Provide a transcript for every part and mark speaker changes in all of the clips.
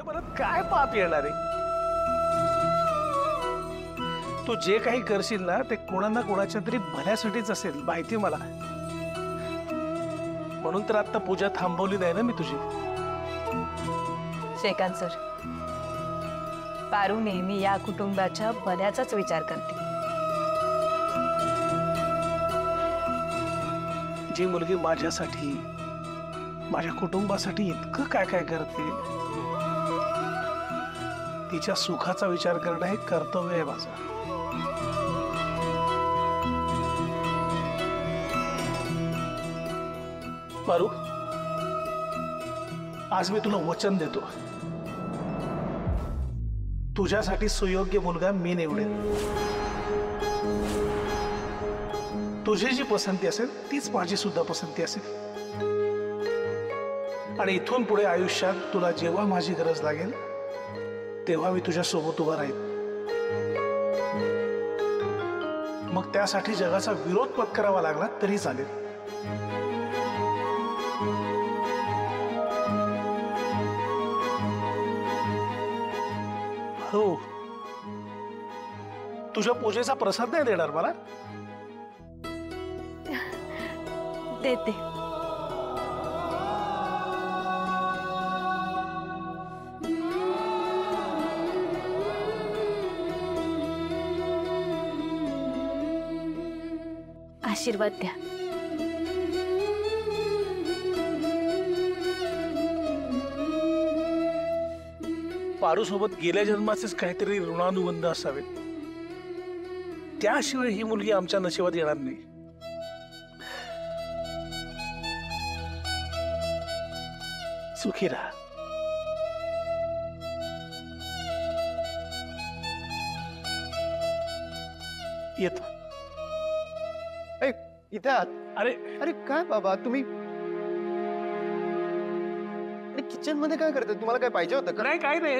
Speaker 1: परत काय पाप येणार आहे? तू जे काही करशील ना ते कोणा ना कोणाच्या तरी भल्यासाठीच असेल, माहिती मला. म्हणून तर आता पूजा थांबवली नाही ना मी तुझी.
Speaker 2: श्रीकांत सर, पारू नेहमी या कुटुंबाच्या भल्याचाच विचार करते.
Speaker 1: जी मुलगी माझ्यासाठी माझ्या कुटुंबासाठी इतकं काय काय करते, तिच्या सुखाचा विचार करणं हे कर्तव्य आहे माझं. पारू, आज मी तुला वचन देतो, तुझ्यासाठी सुयोग्य मुलगा मी निवडेन. तुझी जी पसंती असेल तीच माझी सुद्धा पसंती असेल. आणि इथून पुढे आयुष्यात तुला जेव्हा माझी गरज लागेल तेव्हा मी तुझ्या सोबत उभा राहील. मग त्यासाठी जगाचा विरोध पत्करावा लागला तरी चालेल. हो, तुझ्या पूजेचा प्रसाद नाही देणार मला?
Speaker 2: देते. आशीर्वाद द्या.
Speaker 1: पारू सोबत गेल्या जन्माचेच काहीतरी ऋणानुबंध असावेत, त्याशिवाय ही मुलगी आमच्या नशिबात येणार नाही. सुखी राहा. येतो.
Speaker 3: इथे आहात?
Speaker 1: अरे
Speaker 3: अरे काय बाबा तुम्ही किचन मध्ये काय करताय? तुम्हाला काय पाहिजे होतं का?
Speaker 1: नाही, काय नाही.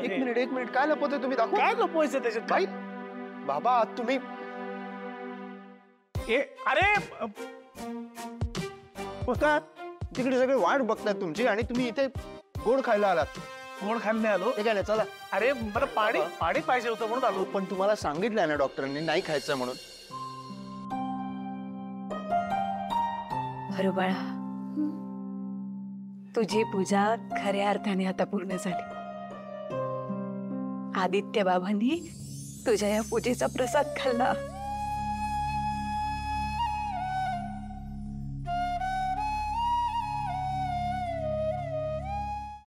Speaker 3: एक मिनिट काय लपवतोय तुम्ही? दाखवा.
Speaker 1: काय लपवायचं त्याच्यात?
Speaker 3: काय बाबा तुम्ही
Speaker 1: अरे
Speaker 3: बघा, तिकडे सगळे वाट बघतायत तुमची आणि तुम्ही इथे गोड खायला आलात.
Speaker 1: कोण खाल्ले आलो?
Speaker 3: ते काय नाही, चला.
Speaker 1: अरे मला पाणी पाणी पाहिजे होतं म्हणून आलो.
Speaker 3: पण तुम्हाला सांगितलंय ना डॉक्टरांनी नाही खायचं म्हणून.
Speaker 2: बरं बाळा, तुझी पूजा खऱ्या अर्थाने आता पूर्ण झाली. आदित्य बाबांनी तुझ्या या पूजेचा प्रसाद खाल्ला.